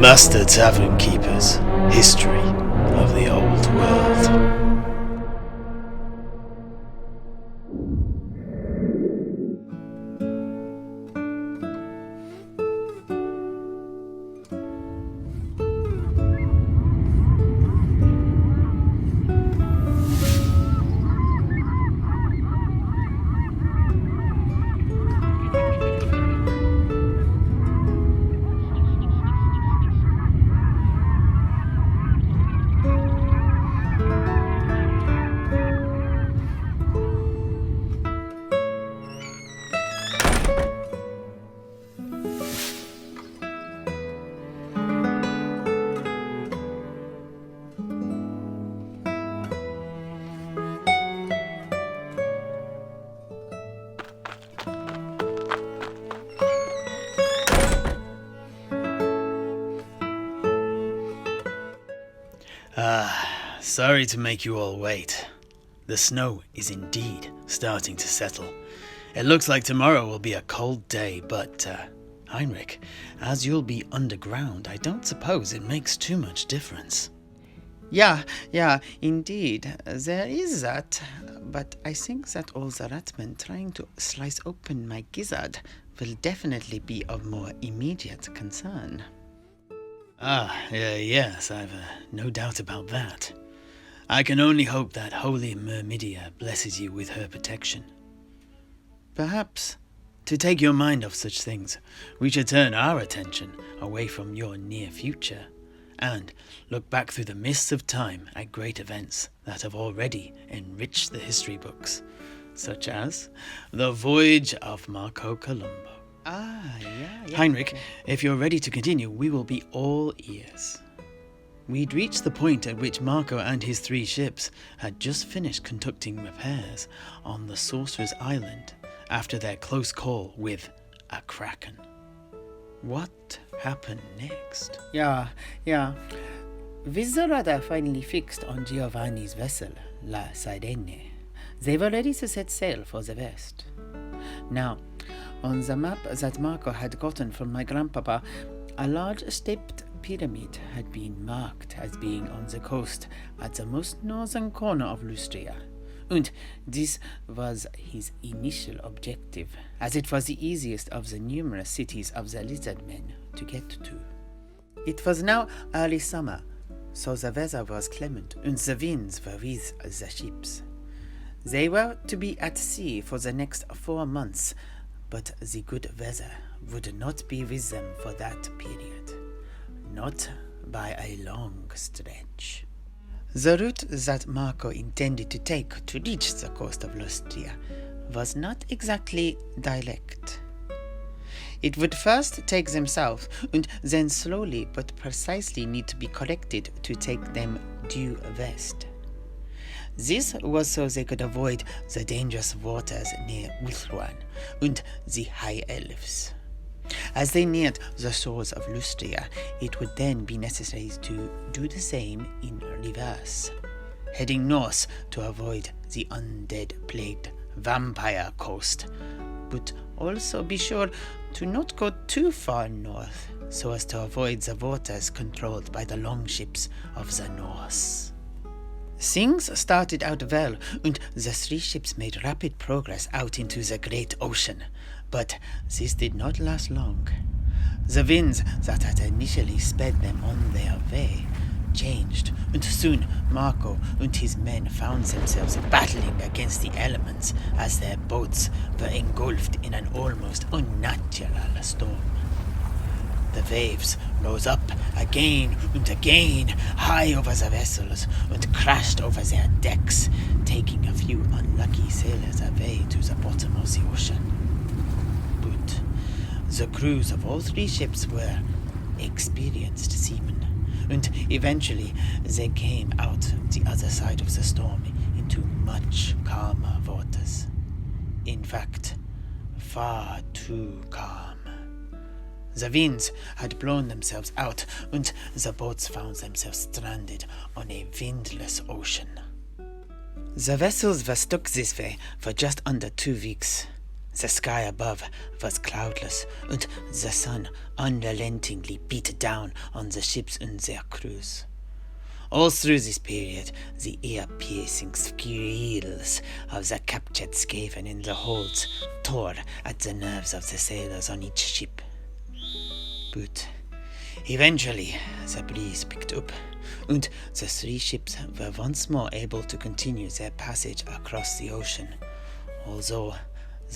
Master Tavern Keeper's History of the Old World. Sorry to make you all wait. The snow is indeed starting to settle. It looks like tomorrow will be a cold day, but, Heinrich, as you'll be underground, I don't suppose it makes too much difference. Yeah, indeed. There is that. But I think that all the ratmen trying to slice open my gizzard will definitely be of more immediate concern. Yes, I've no doubt about that. I can only hope that Holy Myrmidia blesses you with her protection. Perhaps, to take your mind off such things, we should turn our attention away from your near future, and look back through the mists of time at great events that have already enriched the history books, such as the Voyage of Marco Colombo. Yeah. Heinrich, if you're ready to continue, we will be all ears. We'd reached the point at which Marco and his 3 ships had just finished conducting repairs on the Sorcerer's Island after their close call with a kraken. What happened next? Yeah. With the radar finally fixed on Giovanni's vessel, La Sirene, they were ready to set sail for the west. Now, on the map that Marco had gotten from my grandpapa, a large stepped pyramid had been marked as being on the coast at the most northern corner of Lustria, and this was his initial objective, as it was the easiest of the numerous cities of the lizard men to get to. It was now early summer, so the weather was clement and the winds were with the ships. They were to be at sea for the next 4 months, but the good weather would not be with them for that period. Not by a long stretch. The route that Marco intended to take to reach the coast of Lustria was not exactly direct. It would first take them south, and then slowly but precisely need to be corrected to take them due west. This was so they could avoid the dangerous waters near Ulthruan and the High Elves. As they neared the shores of Lustria, it would then be necessary to do the same in reverse, heading north to avoid the undead-plagued vampire coast, but also be sure to not go too far north so as to avoid the waters controlled by the longships of the Norse. Things started out well, and the 3 ships made rapid progress out into the great ocean. But this did not last long. The winds that had initially sped them on their way changed, and soon Marco and his men found themselves battling against the elements as their boats were engulfed in an almost unnatural storm. The waves rose up again and again, high over the vessels, and crashed over their decks, taking a few unlucky sailors away to the bottom of the ocean. But the crews of all 3 ships were experienced seamen, and eventually they came out the other side of the storm into much calmer waters. In fact, far too calm. The winds had blown themselves out, and the boats found themselves stranded on a windless ocean. The vessels were stuck this way for just under 2 weeks. The sky above was cloudless, and the sun unrelentingly beat down on the ships and their crews. All through this period, the ear-piercing squeals of the captured Skaven in the holds tore at the nerves of the sailors on each ship. But eventually, the breeze picked up, and the three ships were once more able to continue their passage across the ocean, although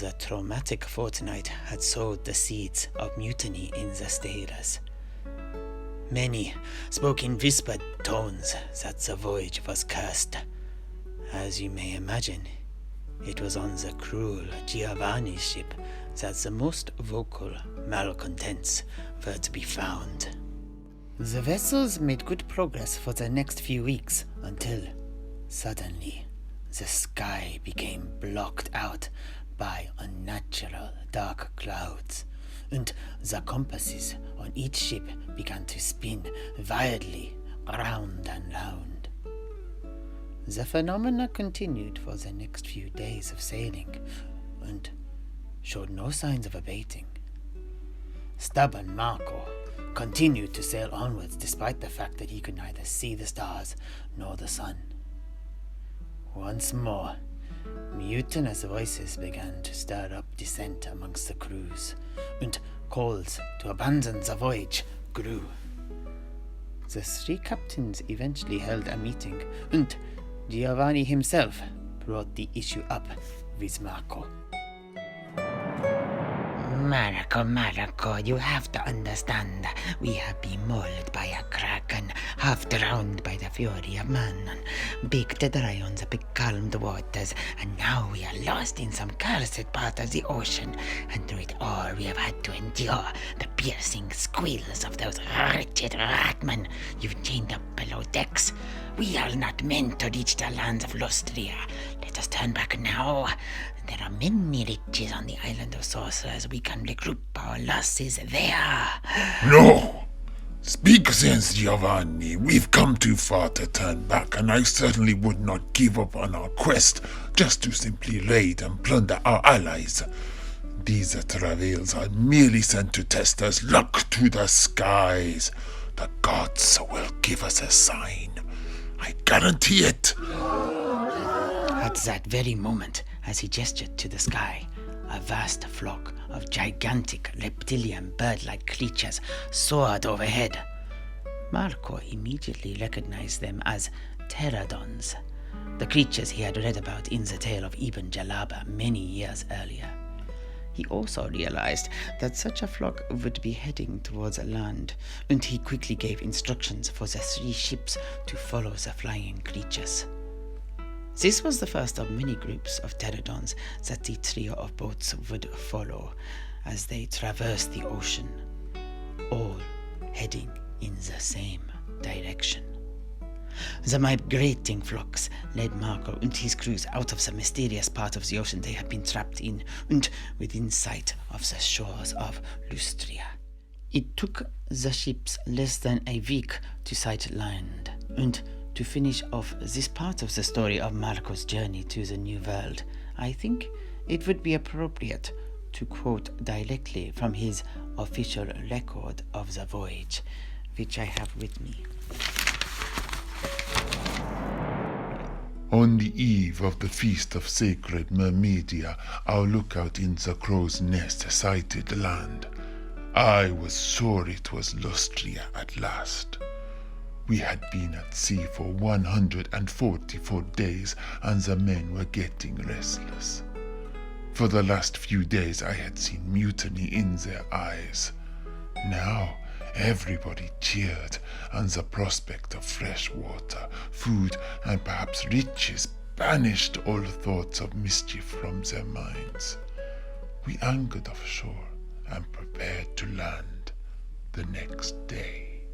the traumatic fortnight had sowed the seeds of mutiny in the sailors. Many spoke in whispered tones that the voyage was cursed. As you may imagine, it was on the cruel Giovanni's ship that the most vocal malcontents were to be found. The vessels made good progress for the next few weeks until, suddenly, the sky became blocked out by unnatural dark clouds, and the compasses on each ship began to spin wildly round and round. The phenomena continued for the next few days of sailing, and showed no signs of abating. Stubborn Marco continued to sail onwards despite the fact that he could neither see the stars nor the sun. Once more, mutinous voices began to stir up dissent amongst the crews, and calls to abandon the voyage grew. The three captains eventually held a meeting, and Giovanni himself brought the issue up with Marco. Marco, you have to understand. We have been mauled by a kraken, half drowned by the fury of man, baked dry on the becalmed waters, and now we are lost in some cursed part of the ocean, and through it all we have had to endure the piercing squeals of those wretched ratmen you've chained up below decks. We are not meant to reach the lands of Lustria. Let us turn back now. There are many riches on the island of sorcerers. We can recoup our losses there. No! Speak sense, Giovanni. We've come too far to turn back, and I certainly would not give up on our quest just to simply raid and plunder our allies. These travails are merely sent to test us. Look to the skies. The gods will give us a sign. I guarantee it. At that very moment, as he gestured to the sky, a vast flock of gigantic reptilian bird-like creatures soared overhead. Marco immediately recognized them as pterodons, the creatures he had read about in the tale of Ibn Jalaba many years earlier. He also realized that such a flock would be heading towards land, and he quickly gave instructions for the three ships to follow the flying creatures. This was the first of many groups of pterodons that the trio of boats would follow as they traversed the ocean, all heading in the same direction. The migrating flocks led Marco and his crews out of the mysterious part of the ocean they had been trapped in, and within sight of the shores of Lustria. It took the ships less than a week to sight land, and to finish off this part of the story of Marco's journey to the New World, I think it would be appropriate to quote directly from his official record of the voyage, which I have with me. On the eve of the feast of sacred Mermedia, our lookout in the crow's nest sighted land. I was sure it was Lustria at last. We had been at sea for 144 days, and the men were getting restless. For the last few days I had seen mutiny in their eyes. Now everybody cheered, and the prospect of fresh water, food, and perhaps riches banished all thoughts of mischief from their minds. We anchored offshore and prepared to land the next day.